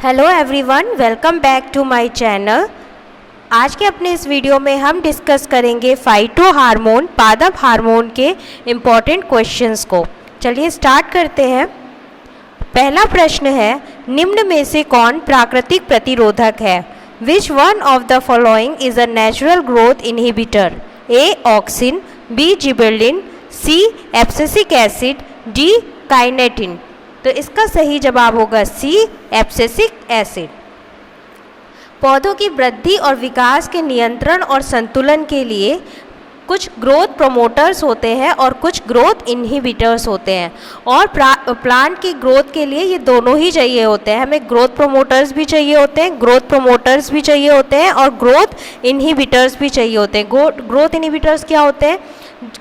Hello everyone, welcome back to my channel. आज के अपने इस वीडियो में हम डिस्कस करेंगे फाइटो हार्मोन पादप हार्मोन के इम्पॉर्टेंट क्वेश्चंस को। चलिए स्टार्ट करते हैं। पहला प्रश्न है, निम्न में से कौन प्राकृतिक प्रतिरोधक है? Which one of the following is a natural growth inhibitor? A auxin, B gibberellin, C abscisic acid, D kinetin. तो इसका सही जवाब होगा सी एब्सिसिक एसिड। पौधों की वृद्धि और विकास के नियंत्रण और संतुलन के लिए कुछ ग्रोथ प्रोमोटर्स होते हैं और कुछ ग्रोथ इनहिबिटर्स होते हैं, और प्लांट की ग्रोथ के लिए ये दोनों ही चाहिए होते हैं। हमें ग्रोथ प्रोमोटर्स भी चाहिए होते हैं, और ग्रोथ इनहिबिटर्स भी चाहिए होते हैं। ग्रोथ इनहिबिटर्स क्या होते हैं?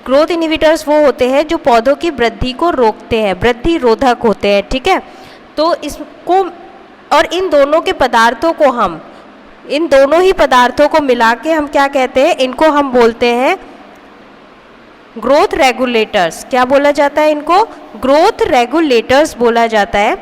ग्रोथ इनहिबिटर्स वो होते हैं जो पौधों की वृद्धि को रोकते हैं, वृद्धि रोधक होते हैं। ठीक है, तो इसको और इन दोनों ही पदार्थों को मिला के हम क्या कहते हैं? इनको हम बोलते हैं ग्रोथ रेगुलेटर्स। क्या बोला जाता है इनको? ग्रोथ रेगुलेटर्स बोला जाता है।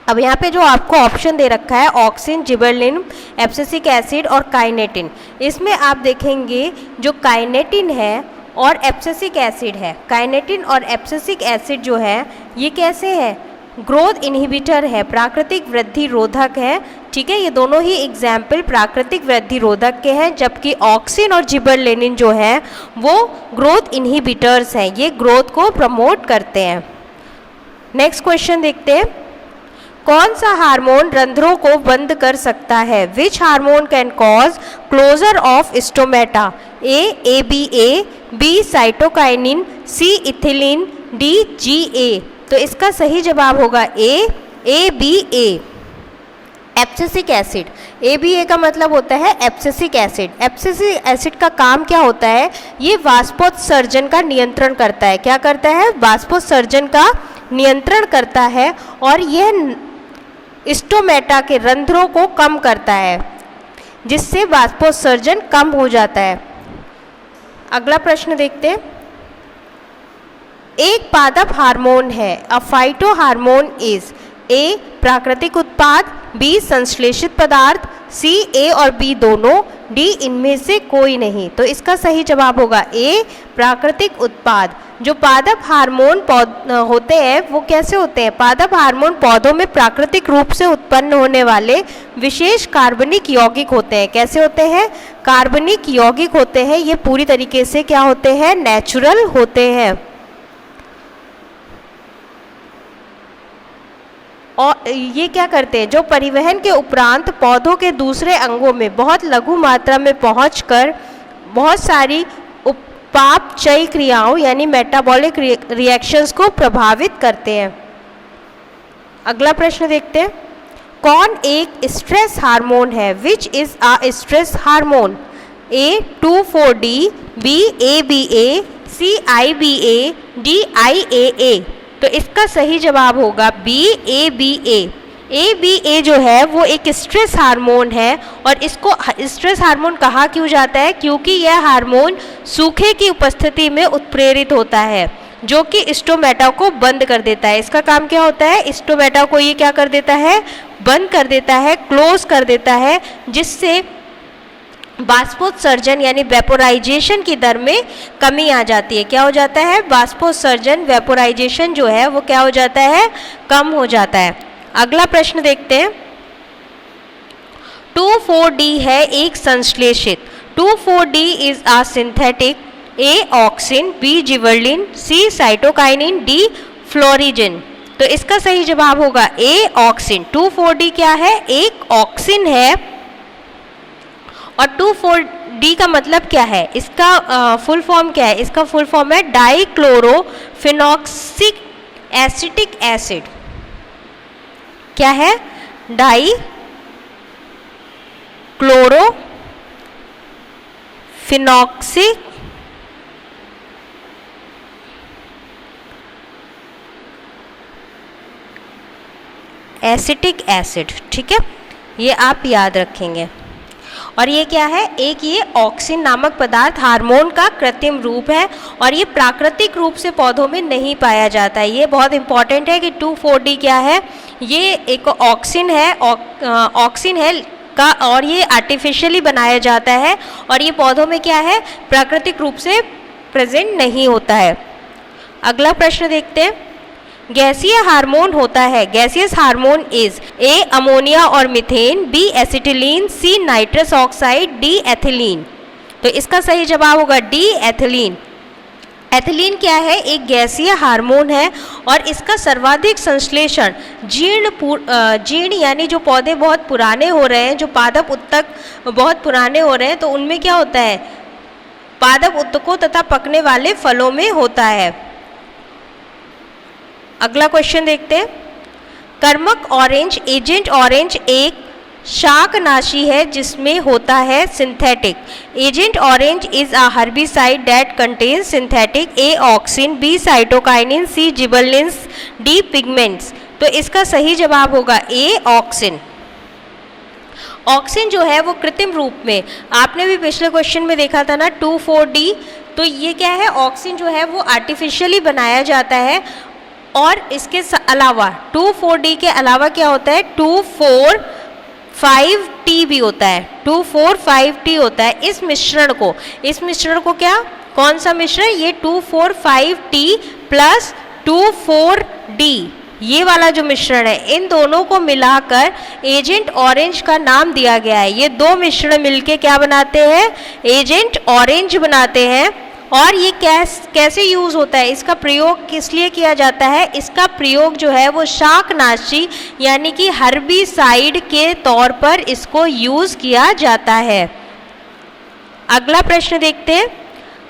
अब यहाँ पे जो आपको ऑप्शन दे रखा है ऑक्सिन, जिबेरेलिन, एब्सिसिक एसिड और काइनेटिन, इसमें आप देखेंगे जो काइनेटिन है और एब्सिसिक एसिड है, काइनेटिन और एब्सिसिक एसिड जो है ये कैसे है? ग्रोथ इनहिबिटर है, प्राकृतिक वृद्धि रोधक है। ठीक है, ये दोनों ही एग्जाम्पल प्राकृतिक वृद्धि रोधक के हैं, जबकि ऑक्सिन और जिबेरेलिन जो है वो ग्रोथ इनहिबिटर्स हैं, ये ग्रोथ को प्रमोट करते हैं। नेक्स्ट क्वेश्चन देखते हैं। कौन सा हार्मोन रंध्रों को बंद कर सकता है? Which hormone can cause closure of stomata? A ABA, B cytokinin, C ethylene, D GA। तो इसका सही जवाब होगा A ABA, abscisic acid. ABA का मतलब होता है एब्सिसिक एसिड। एब्सिसिक एसिड का काम क्या होता है? ये वाष्पोत्सर्जन का नियंत्रण करता है। क्या करता है? वाष्पोत्सर्जन का नियंत्रण करता है, और यह स्टोमेटा के रंध्रों को कम करता है, जिससे वाष्पोत्सर्जन कम हो जाता है। अगला प्रश्न देखते हैं। एक पादप हार्मोन है। अ फाइटो हार्मोन इज ए प्राकृतिक उत्पाद, बी संश्लेषित पदार्थ, सी ए और बी दोनों, डी इनमें से कोई नहीं। तो इसका सही जवाब होगा ए प्राकृतिक उत्पाद। जो पादप हार्मोन होते हैं वो कैसे होते हैं? पादप हार्मोन पौधों में प्राकृतिक रूप से उत्पन्न होने वाले विशेष कार्बनिक यौगिक होते हैं। कैसे होते हैं? कार्बनिक यौगिक होते हैं। ये पूरी तरीके से क्या होते हैं? नेचुरल होते हैं। और ये क्या करते हैं? जो परिवहन के उपरांत पौधों के दूसरे अंगों में बहुत लघु मात्रा में पहुंचकर बहुत सारी उपापचयी क्रियाओं यानी मेटाबॉलिक रिएक्शंस को प्रभावित करते हैं। अगला प्रश्न देखते हैं। कौन एक स्ट्रेस हार्मोन है? Which is a stress hormone? A 2,4-D, B ABA, C IBA, D IAA। तो इसका सही जवाब होगा बी ABA। ABA जो है वो एक स्ट्रेस हार्मोन है, और इसको स्ट्रेस हार्मोन कहा क्यों जाता है? क्योंकि यह हार्मोन सूखे की उपस्थिति में उत्प्रेरित होता है, जो कि स्टोमेटा को बंद कर देता है। इसका काम क्या होता है? स्टोमेटा को ये क्या कर देता है? बंद कर देता है, क्लोज कर देता है, जिससे वाष्पोत्सर्जन यानी वेपोराइजेशन की दर में कमी आ जाती है। क्या हो जाता है? वाष्पोत्सर्जन, वेपोराइजेशन जो है वो क्या हो जाता है? कम हो जाता है। अगला प्रश्न देखते हैं। 2,4-D है एक संश्लेषित। 2,4-D is a synthetic. A auxin, B gibberellin, C cytokinin, D phlorizin. तो इसका सही जवाब होगा ए ऑक्सिन। 2,4-D क्या है? एक ऑक्सिन है, और 2,4-D का मतलब क्या है? इसका फुल फॉर्म क्या है? इसका फुल फॉर्म है डाइक्लोरोफिनॉक्सिक एसिटिक एसिड। क्या है? डाइक्लोरोफिनॉक्सिक एसिटिक एसिड। ठीक है, ये आप याद रखेंगे। और ये क्या है? एक ये ऑक्सिन नामक पदार्थ हार्मोन का कृत्रिम रूप है, और ये प्राकृतिक रूप से पौधों में नहीं पाया जाता है। ये बहुत इंपॉर्टेंट है कि 2,4-D क्या है? ये एक ऑक्सिन है, ऑक्सिन है का, और ये आर्टिफिशियली बनाया जाता है और ये पौधों में क्या है, प्राकृतिक रूप से प्रेजेंट नहीं होता है। अगला प्रश्न देखते हैं। गैसीय हार्मोन होता है, gaseous hormone is a ammonia और methane, B acetylene, C nitrous oxide, D ethylene. तो इसका सही जवाब होगा डी एथिलीन। एथिलीन क्या है, एक गैसीय हार्मोन है और इसका सर्वाधिक संश्लेषण जीर्ण यानी जो पौधे बहुत पुराने हो रहे हैं, जो पादप उत्तक बहुत पुराने हो रहे हैं, तो उनमें क्या होता है, पादप उत्तकों तथा पकने वाले फलों में होता है। अगला क्वेश्चन देखते हैं। कर्मक ऑरेंज, एजेंट ऑरेंज एक शाकनाशी है जिसमें होता है synthetic. Agent Orange is a herbicide that contains synthetic A auxin, B cytokinin, C gibberellins, D pigments. तो इसका सही जवाब होगा ए ऑक्सिन। ऑक्सिन जो है वो कृत्रिम रूप में, आपने भी पिछले क्वेश्चन में देखा था ना 2,4-D, तो ये क्या है, ऑक्सिन जो है वो आर्टिफिशियली बनाया जाता है। और इसके अलावा 2,4-D के अलावा क्या होता है, 2,4,5-T भी होता है, 2,4,5-T होता है। इस मिश्रण को क्या, कौन सा मिश्रण, ये 2,4,5-T प्लस 2,4-D, ये वाला जो मिश्रण है, इन दोनों को मिलाकर एजेंट ऑरेंज का नाम दिया गया है। ये दो मिश्रण मिलके क्या बनाते हैं, एजेंट ऑरेंज बनाते हैं। और ये कैसे यूज़ होता है, इसका प्रयोग किस लिए किया जाता है, इसका प्रयोग जो है वो शाकनाशी यानी कि हर्बिसाइड के तौर पर इसको यूज़ किया जाता है। अगला प्रश्न देखते हैं।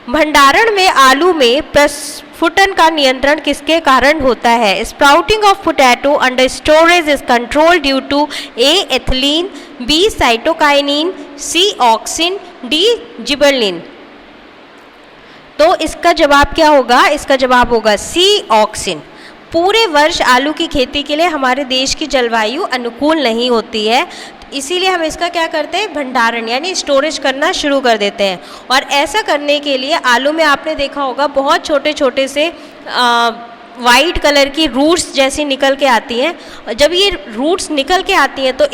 भंडारण में आलू में प्रस्फुटन का नियंत्रण किसके कारण होता है। Sprouting of potato under storage is control due to A ethylene, B cytokinin, C auxin, D gibberellin. तो इसका जवाब क्या होगा, इसका जवाब होगा सी ऑक्सिन। पूरे वर्ष आलू की खेती के लिए हमारे देश की जलवायु अनुकूल नहीं होती है, इसीलिए हम इसका क्या करते हैं, भंडारण यानी स्टोरेज करना शुरू कर देते हैं। और ऐसा करने के लिए आलू में आपने देखा होगा बहुत छोटे छोटे से वाइट कलर की रूट्स जैसी निकल के आती हैं। जब ये रूट्स निकल के आती हैं तो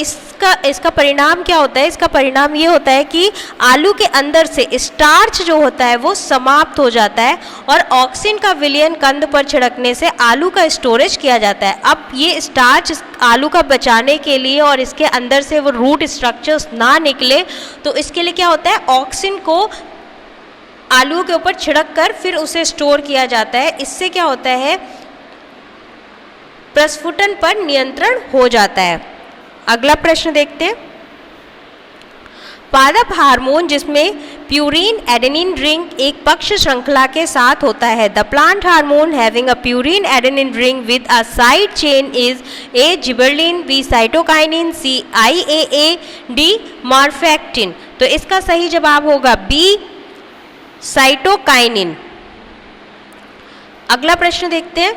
इसका परिणाम क्या होता है, इसका परिणाम ये होता है कि आलू के अंदर से स्टार्च जो होता है वो समाप्त हो जाता है और ऑक्सिन का विलयन कंद पर छिड़कने से आलू का स्टोरेज किया जाता है। अब ये स्टार्च आलू का बचाने के लिए और इसके अंदर से वो रूट स्ट्रक्चर्स ना निकले, तो इसके लिए क्या होता है, ऑक्सिन को आलू के ऊपर छिड़क कर फिर उसे स्टोर किया जाता है। इससे क्या होता है, प्रस्फुटन पर नियंत्रण हो जाता है। अगला प्रश्न देखते हैं। पादप हार्मोन जिसमें प्यूरिन एडेनिन रिंग एक पक्ष श्रृंखला के साथ होता है। The plant hormone having a purine adenine ring with a side chain is A gibberellin, B cytokinin, C IAA, D morphactin. तो इसका सही जवाब होगा बी साइटोकाइनिन। अगला प्रश्न देखते हैं।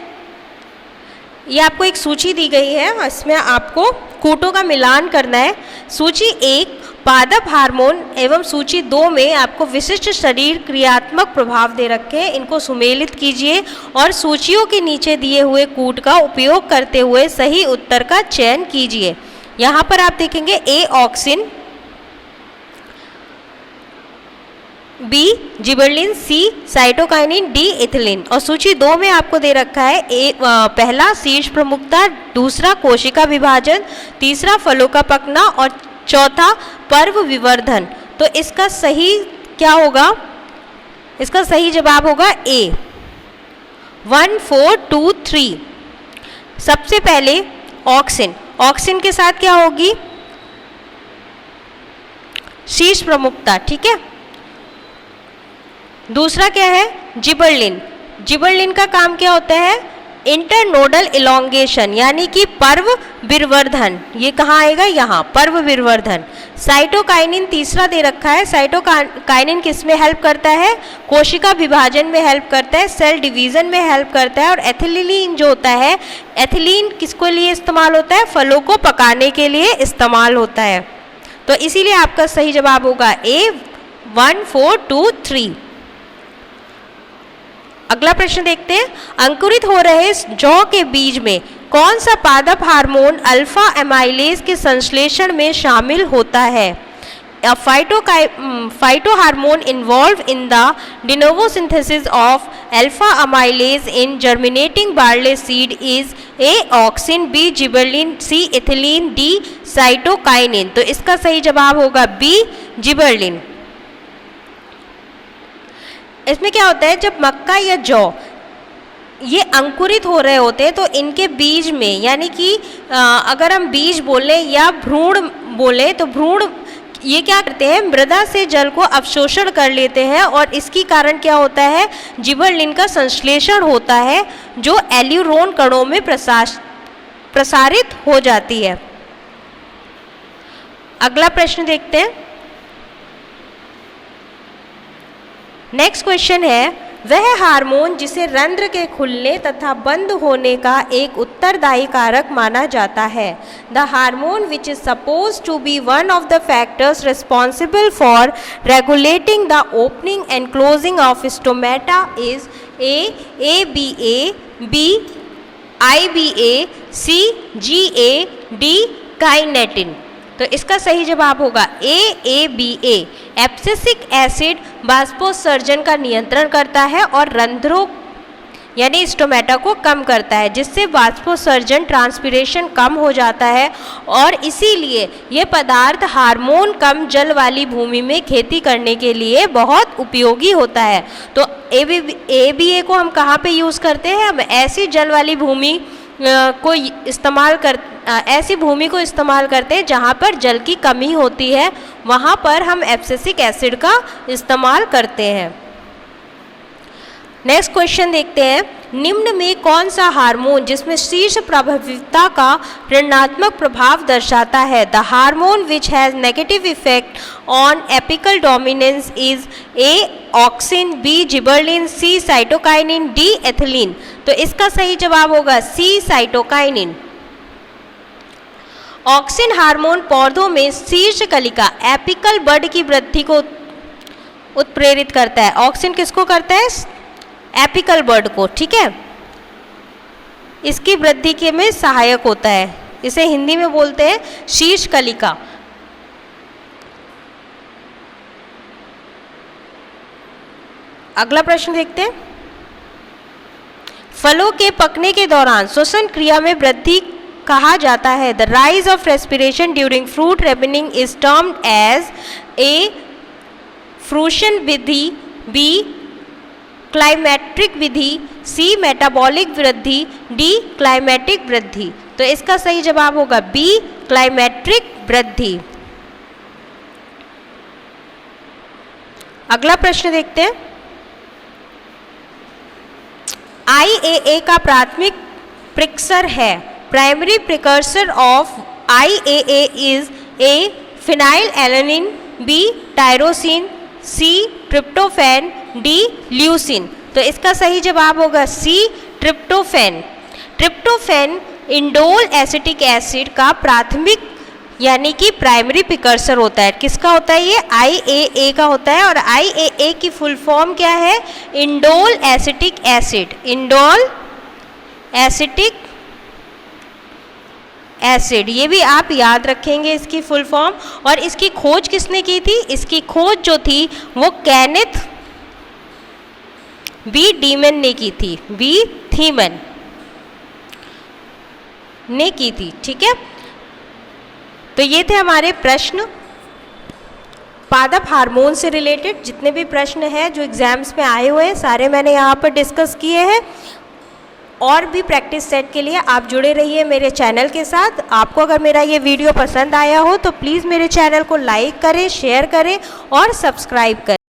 ये आपको एक सूची दी गई है, इसमें आपको कूटों का मिलान करना है। सूची 1 पादप हार्मोन एवं सूची 2 में आपको विशिष्ट शरीर क्रियात्मक प्रभाव दे रखे हैं, इनको सुमेलित कीजिए और सूचियों के नीचे दिए हुए कूट का उपयोग करते हुए सही उत्तर का चयन कीजिए। यहाँ पर आप देखेंगे ए ऑक्सिन, बी जिबरलिन, सी साइटोकाइनिन, डी इथिलीन। और सूची 2 में आपको दे रखा है पहला शीर्ष प्रमुखता, दूसरा कोशिका विभाजन, तीसरा फलों का पकना और चौथा पर्व विवर्धन। तो इसका सही क्या होगा, इसका सही जवाब होगा ए 1, 4, 2, 3। सबसे पहले ऑक्सिन, ऑक्सिन के साथ क्या होगी, शीर्ष प्रमुखता, ठीक है। दूसरा क्या है, जिबरलिन। जिबरलिन का काम क्या होता है, इंटरनोडल इलोंगेशन यानी कि पर्व विवर्धन। ये कहाँ आएगा, यहाँ पर्व विवर्धन। साइटोकाइनिन तीसरा दे रखा है। साइटोकाइनिन किस में हेल्प करता है, कोशिका विभाजन में हेल्प करता है, सेल डिवीजन में हेल्प करता है। और एथिलीन जो होता है, एथिलीन किसको लिए इस्तेमाल होता है, फलों को पकाने के लिए इस्तेमाल होता है। तो इसीलिए आपका सही जवाब होगा ए 1, 4, 2, 3। अगला प्रश्न देखते हैं। अंकुरित हो रहे जौ के बीज में कौन सा पादप हार्मोन अल्फा एमाइलेज के संश्लेषण में शामिल होता है? A phytohormone involved in the de novo synthesis of alpha amylase in germinating barley seed is A. auxin, B. gibberellin, C. ethylene, D. cytokinin। तो इसका सही जवाब होगा B. gibberellin। इसमें क्या होता है, जब मक्का या जौ ये अंकुरित हो रहे होते हैं तो इनके बीज में, यानी कि अगर हम बीज बोलें या भ्रूण बोलें, तो भ्रूण ये क्या करते हैं, मृदा से जल को अवशोषण कर लेते हैं और इसकी कारण क्या होता है, जिबरलिन का संश्लेषण होता है जो एल्यूरोन कणों में प्रसारित हो जाती है। अगला प्रश्न देखते हैं। नेक्स्ट क्वेश्चन है, वह हार्मोन जिसे रंध्र के खुलने तथा बंद होने का एक उत्तरदायी कारक माना जाता है। The hormone which is suppose to be one of the factors responsible for regulating the opening and closing of stomata is A ABA, B IBA, C GA, D kinetin. तो इसका सही जवाब होगा ABA। एब्सिसिक एसिड बाष्पोत्सर्जन का नियंत्रण करता है और रंध्रों यानी स्टोमेटा को कम करता है, जिससे बाष्पोत्सर्जन ट्रांसपिरेशन कम हो जाता है और इसीलिए ये पदार्थ हार्मोन कम जल वाली भूमि में खेती करने के लिए बहुत उपयोगी होता है। तो ABA को हम कहाँ पे यूज़ करते हैं, हम ऐसी जल वाली भूमि को ऐसी भूमि को इस्तेमाल करते हैं जहाँ पर जल की कमी होती है, वहाँ पर हम एब्सिसिक एसिड का इस्तेमाल करते हैं। नेक्स्ट क्वेश्चन देखते हैं, निम्न में कौन सा हार्मोन जिसमें शीर्ष प्रभाविता का ऋणात्मक प्रभाव दर्शाता है? The hormone which has negative effect on apical dominance is A. Auxin, B. Gibberellin, C. Cytokinin, D. Ethylene. तो इसका सही जवाब होगा C. साइटोकाइनिन। ऑक्सिन हार्मोन पौधों में शीर्ष कलिका एपिकल बड की वृद्धि को उत्प्रेरित करता है। ऑक्सिन किसको करता है? एपिकल बड को, ठीक है, इसकी वृद्धि के में सहायक होता है। इसे हिंदी में बोलते हैं शीर्ष कलिका। अगला प्रश्न देखते हैं, फलों के पकने के दौरान श्वसन क्रिया में वृद्धि कहा जाता है। The rise of respiration during fruit ripening is termed as A. Fruition विधि, B. क्लाइमेट्रिक विधि, C. मेटाबॉलिक वृद्धि, D. क्लाइमेटिक वृद्धि। तो इसका सही जवाब होगा B. क्लाइमेट्रिक वृद्धि। अगला प्रश्न देखते हैं, IAA का प्राथमिक प्रिकसर है। Primary precursor of IAA is A. Phenyl alanine, B. Tyrosine, C. Tryptophan, D. Leucine. तो इसका सही जवाब होगा C. Tryptophan. Tryptophan indole acetic acid का प्राथमिक यानी कि प्राइमरी प्रिकर्सर होता है। किसका होता है ये? IAA का होता है और IAA की फुल फॉर्म क्या है? Indole acetic acid. Indole acetic acid, ये भी आप याद रखेंगे इसकी फुल फॉर्म। और इसकी खोज किसने की थी? इसकी खोज जो थी वो केनेथ B. डीमन ने की थी। B. थीमन ने की थी, ठीक है। तो ये थे हमारे प्रश्न पादप हार्मोन से रिलेटेड। जितने भी प्रश्न हैं जो एग्जाम्स में आए हुए हैं सारे मैंने यहाँ पर डिस्कस किए हैं। और भी प्रैक्टिस सेट के लिए आप जुड़े रहिए मेरे चैनल के साथ। आपको अगर मेरा ये वीडियो पसंद आया हो तो प्लीज़ मेरे चैनल को लाइक करें, शेयर करें और सब्सक्राइब करें।